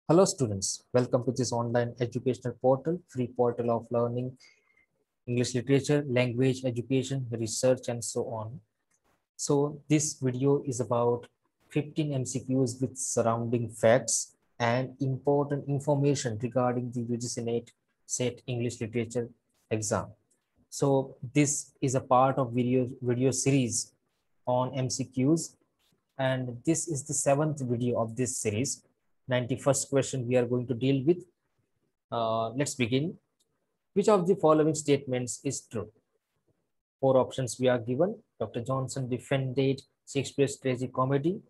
Hello students, welcome to this online educational portal, free portal of learning English literature, language, education, research and so on. So this video is about 15 MCQs with surrounding facts and important information regarding the UGC NET set English literature exam. So this is a part of video series on MCQs, and this is the 7th video of this series. 91st question we are going to deal with. Let's begin. Which of the following statements is true? Four options we are given. Dr. Johnson defended Shakespeare's tragi-comedy.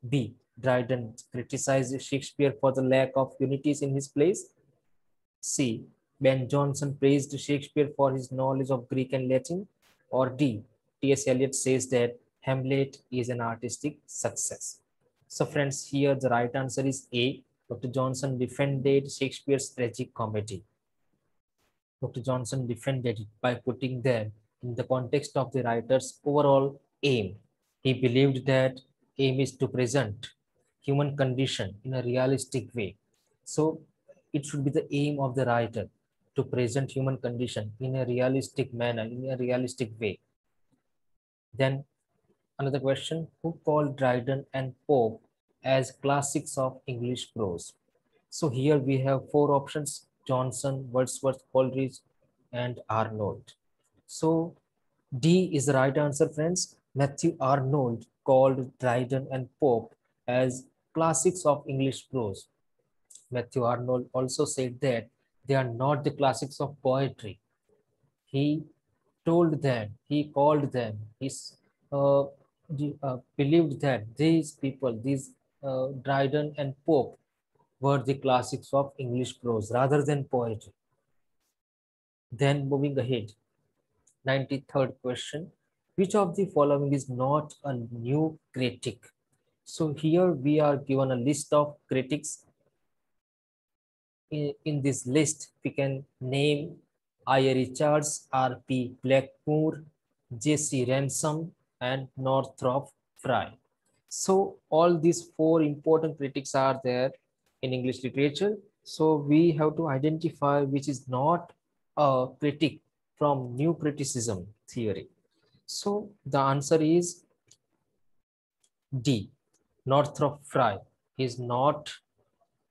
B. Dryden criticized Shakespeare for the lack of unities in his plays. C. Ben Jonson praised Shakespeare for his knowledge of Greek and Latin. Or D. T.S. Eliot says that Hamlet is an artistic success. So friends, here the right answer is A. Dr. Johnson defended Shakespeare's tragic comedy. Dr. Johnson defended it by putting them in the context of the writer's overall aim. He believed that aim is to present human condition in a realistic way. So it should be the aim of the writer to present human condition in a realistic manner, in a realistic way. Then another question, who called Dryden and Pope as classics of English prose? So here we have four options: Johnson, Wordsworth, Coleridge, and Arnold. So D is the right answer, friends. Matthew Arnold called Dryden and Pope as classics of English prose. Matthew Arnold also said that they are not the classics of poetry. He told them, he called them, he believed that these people, these Dryden and Pope, were the classics of English prose rather than poetry. Then moving ahead, 93rd question, which of the following is not a new critic? So here we are given a list of critics. In this list, we can name I. Richards, R.P. Blackmur, J.C. Ransom, and Northrop Frye. So all these four important critics are there in English literature. So we have to identify which is not a critic from new criticism theory. So the answer is D. Northrop Frye is not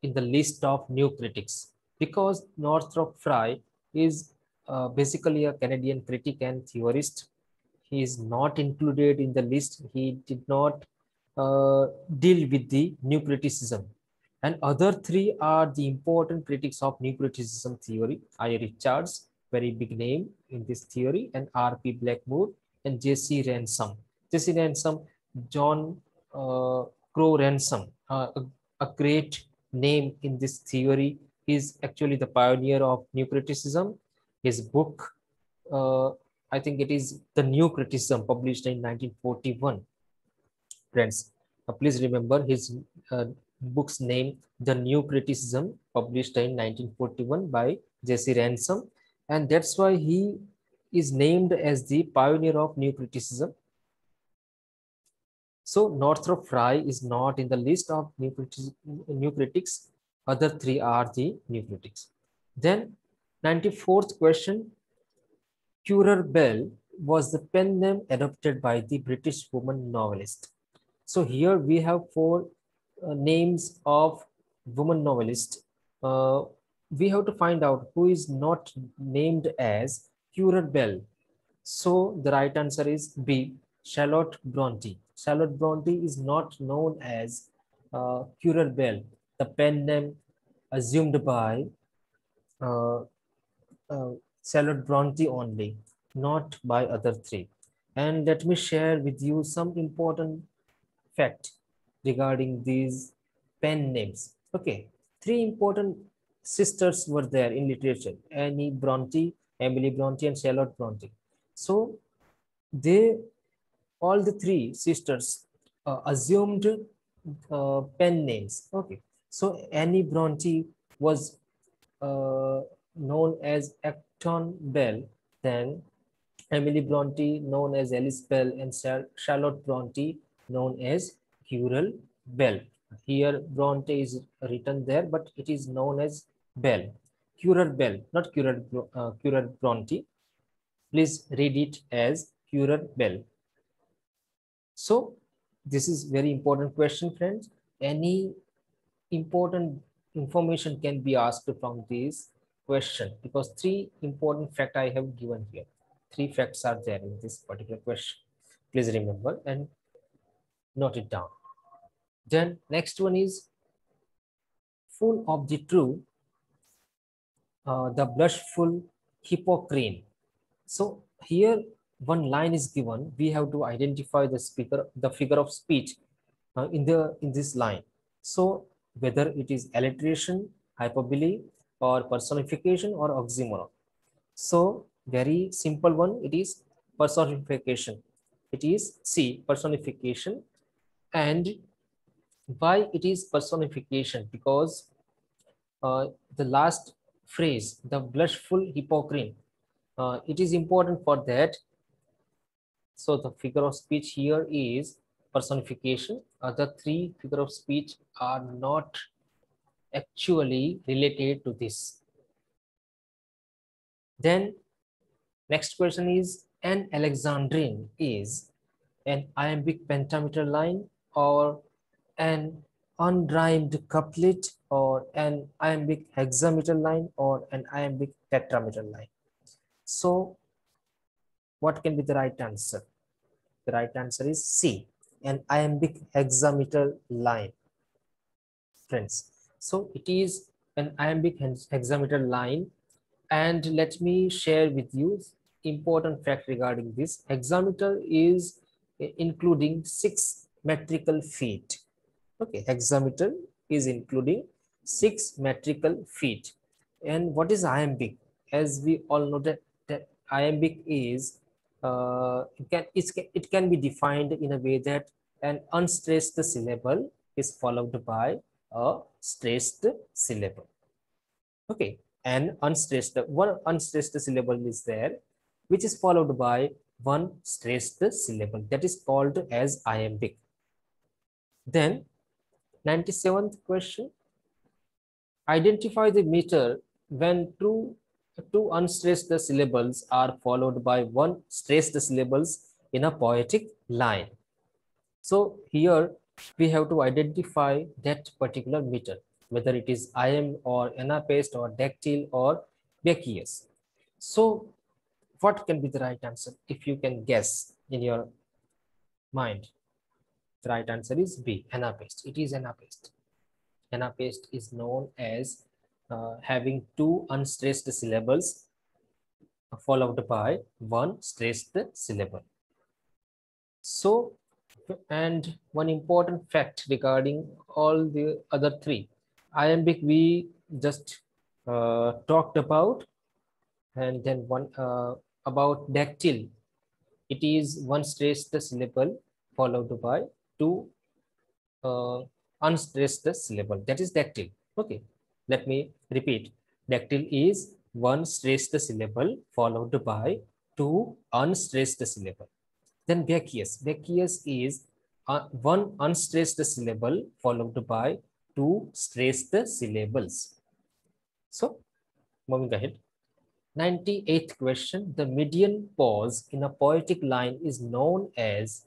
in the list of new critics because Northrop Frye is basically a Canadian critic and theorist. He is not included in the list. He did not deal with the new criticism. And other three are the important critics of new criticism theory: I. Richards, very big name in this theory, and R.P. Blackmur, and J.C. Ransom. J.C. Ransom, John Crow Ransom, a great name in this theory. Is actually the pioneer of new criticism. His book, I think it is The New Criticism, published in 1941. Friends, please remember his book's name, The New Criticism, published in 1941 by J.C. Ransom, and that's why he is named as the pioneer of new criticism. So Northrop Frye is not in the list of new critics. Other three are the new critics. Then 94th question, Currer Bell was the pen name adopted by the British woman novelist. So here we have four names of woman novelist. We have to find out who is not named as Currer Bell. So the right answer is B, Charlotte Bronte. Charlotte Bronte is not known as Currer Bell, the pen name assumed by Charlotte Bronte only, not by other three. And let me share with you some important fact regarding these pen names. Okay, three important sisters were there in literature: Annie Bronte, Emily Bronte, and Charlotte Bronte. So they, all the three sisters, assumed pen names. Okay, so Annie Bronte was known as Acton Bell, then Emily Bronte known as Alice Bell, and Charlotte Bronte known as Currer Bell. Here Bronte is written there, but it is known as Bell. Currer Bell, not Currer Bronte. Please read it as Currer Bell. So this is very important question, friends. Any important information can be asked from this question, because three important facts I have given here. Three facts are there in this particular question. Please remember and note it down. Then next one is full of the true, the blushful Hippocrene. So here one line is given. We have to identify the speaker, the figure of speech in this line. So whether it is alliteration, hyperbole, or personification or oxymoron. So very simple one. It is personification. It is C, personification. And why it is personification? Because the last phrase, the blushful Hippocrene, it is important for that. So the figure of speech here is personification. Other three figure of speech are not actually related to this. Then next question is, an Alexandrine is an iambic pentameter line, or an unrhymed couplet, or an iambic hexameter line, or an iambic tetrameter line. So what can be the right answer? The right answer is C, an iambic hexameter line, friends. So it is an iambic hexameter line. And let me share with you important fact regarding this. Hexameter is including 6 metrical feet. Okay, hexameter is including 6 metrical feet. And what is iambic? As we all know that iambic is it can be defined in a way that an unstressed syllable is followed by a stressed syllable. Okay, and one unstressed syllable is there, which is followed by one stressed syllable, that is called as iambic. Then 97th question, identify the meter when two unstressed syllables are followed by one stressed syllables in a poetic line. So here we have to identify that particular meter, whether it is iamb or anapest or dactyl or Beckius. So what can be the right answer? If you can guess in your mind, the right answer is B, anapest. It is anapest. Anapest is known as having two unstressed syllables followed by one stressed syllable. So, and one important fact regarding all the other three, iambic we just talked about, and then one about dactyl. It is one stressed syllable followed by two unstressed syllable. That is dactyl. Okay, let me repeat. Dactyl is one stressed syllable followed by two unstressed syllable. Then vacuous. Vacuous is one unstressed syllable followed by two stressed syllables. So, moving ahead. 98th question. The median pause in a poetic line is known as,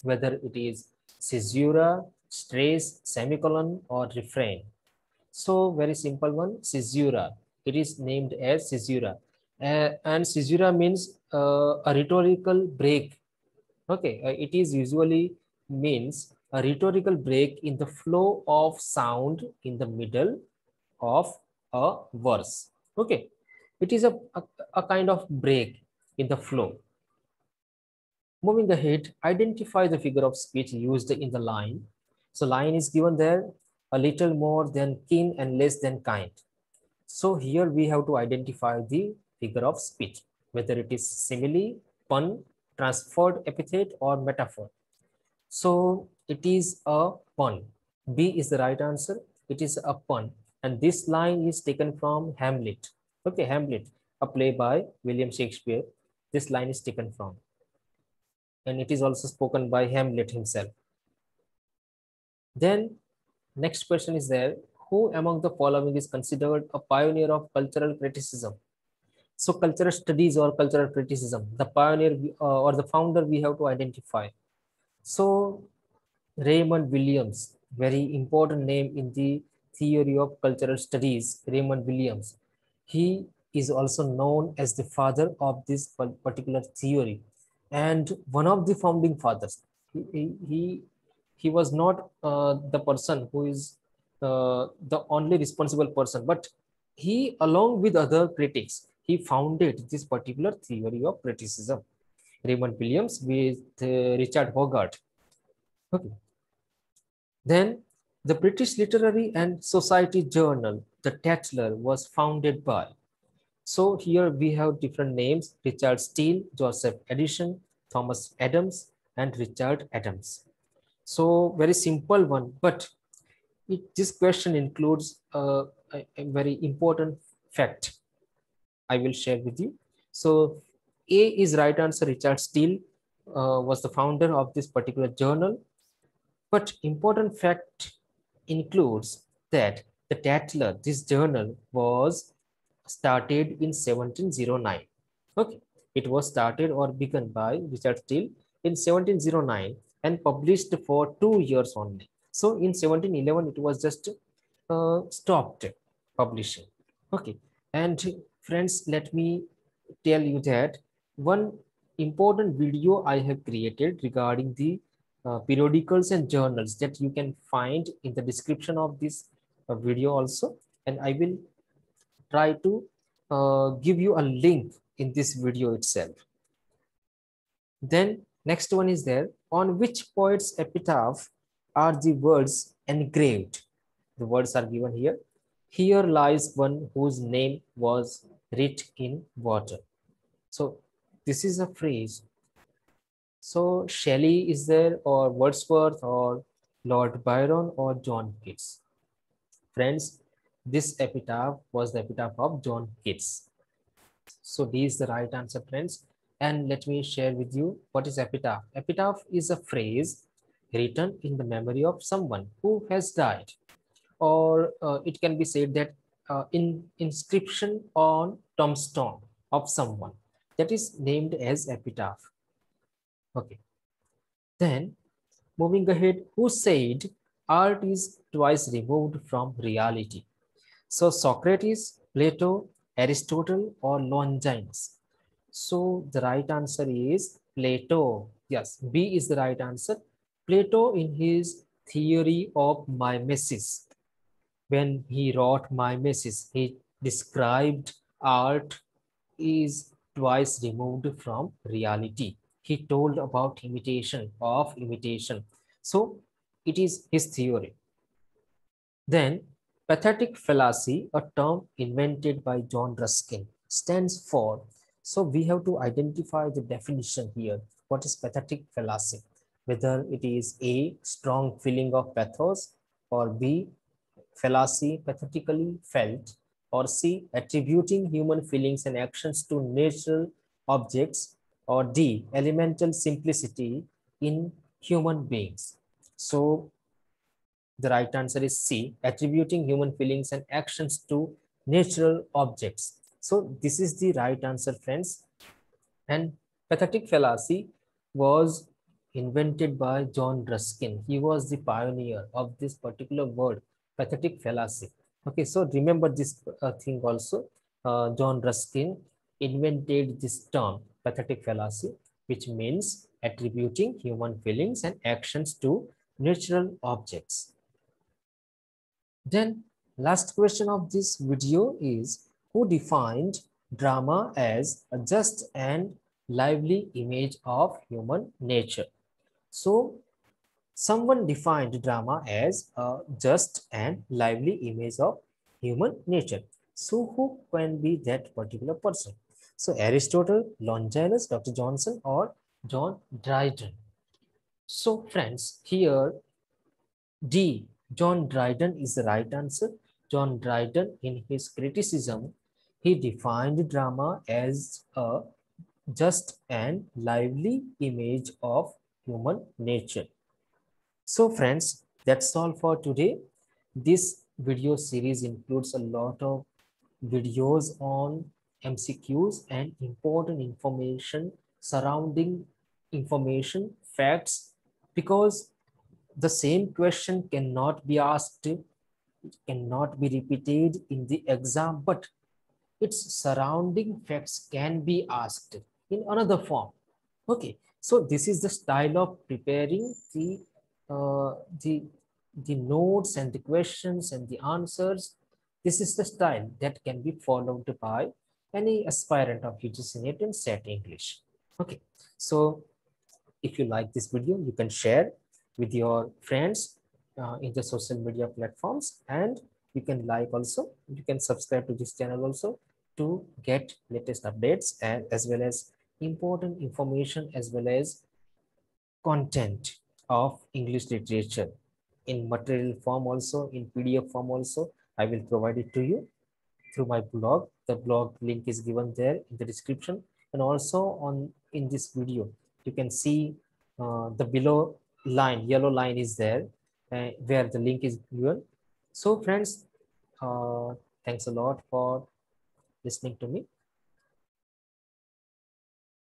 whether it is caesura, stress, semicolon, or refrain. So, very simple one, caesura. It is named as caesura. And caesura means a rhetorical break. Okay, it is usually means a rhetorical break in the flow of sound in the middle of a verse. Okay, it is a kind of break in the flow. Moving ahead, identify the figure of speech used in the line. So line is given there, a little more than keen and less than kind. So here we have to identify the figure of speech, whether it is simile, pun, transferred epithet, or metaphor. So it is a pun. B is the right answer. It is a pun. And this line is taken from Hamlet. Okay, Hamlet, a play by William Shakespeare. This line is taken from. And it is also spoken by Hamlet himself. Then Next question is there. Who among the following is considered a pioneer of cultural criticism? So cultural studies or cultural criticism, the pioneer or the founder we have to identify. So Raymond Williams, very important name in the theory of cultural studies, Raymond Williams. He is also known as the father of this particular theory and one of the founding fathers. He was not the person who is the only responsible person, but he, along with other critics, he founded this particular theory of criticism. Raymond Williams with Richard Hogarth. Okay. Then the British Literary and Society Journal, the Tatler, was founded by. So here we have different names: Richard Steele, Joseph Addison, Thomas Adams, and Richard Adams. So very simple one, but this question includes a very important fact I will share with you. So A is right answer. Richard Steele was the founder of this particular journal. But important fact includes that the Tatler, this journal, was started in 1709. Okay, it was started or begun by Richard Steele in 1709 and published for 2 years only. So in 1711, it was just stopped publishing. Okay, and friends, let me tell you that one important video I have created regarding the periodicals and journals that you can find in the description of this video also, and I will try to give you a link in this video itself. Then next one is there, on which poet's epitaph are the words engraved? The words are given here. Here lies one whose name was writ in water. So this is a phrase. So Shelley is there, or Wordsworth, or Lord Byron, or John Keats. Friends, this epitaph was the epitaph of John Keats. So D is the right answer, friends. And let me share with you what is epitaph. Epitaph is a phrase written in the memory of someone who has died. Or it can be said that in inscription on tombstone of someone, that is named as epitaph. Okay. Then moving ahead, who said art is twice removed from reality? So Socrates, Plato, Aristotle, or Longinus? So the right answer is Plato. Yes, B is the right answer. Plato, in his theory of mimesis, when he wrote mimesis, he described art is twice removed from reality. He told about imitation of imitation. So it is his theory. Then pathetic fallacy, a term invented by John Ruskin, stands for. So we have to identify the definition here. What is pathetic fallacy? Whether it is A, strong feeling of pathos, or B, fallacy pathetically felt, or C, attributing human feelings and actions to natural objects, or D, elemental simplicity in human beings. So the right answer is C, attributing human feelings and actions to natural objects. So this is the right answer, friends. And pathetic fallacy was invented by John Ruskin. He was the pioneer of this particular word, pathetic fallacy. Okay, so remember this thing also. John Ruskin invented this term, pathetic fallacy, which means attributing human feelings and actions to natural objects. Then last question of this video is, who defined drama as a just and lively image of human nature? So someone defined drama as a just and lively image of human nature. So who can be that particular person? So Aristotle, Longinus, Dr. Johnson, or John Dryden? So friends, here D, John Dryden is the right answer. John Dryden, in his criticism, he defined drama as a just and lively image of human nature. So friends, that's all for today. This video series includes a lot of videos on MCQs and important information surrounding information, facts, because the same question cannot be asked, cannot be repeated in the exam, but its surrounding facts can be asked in another form. Okay, so this is the style of preparing uh, the the notes and the questions and the answers. This is the style that can be followed by any aspirant of UGC NET and SET English. Okay, so if you like this video, you can share with your friends in the social media platforms, and you can like also, you can subscribe to this channel also to get latest updates and as well as important information as well as content of English literature in material form also, in PDF form also. I will provide it to you through my blog. The blog link is given there in the description, and also on in this video you can see the below line, yellow line is there where the link is given. So friends, thanks a lot for listening to me.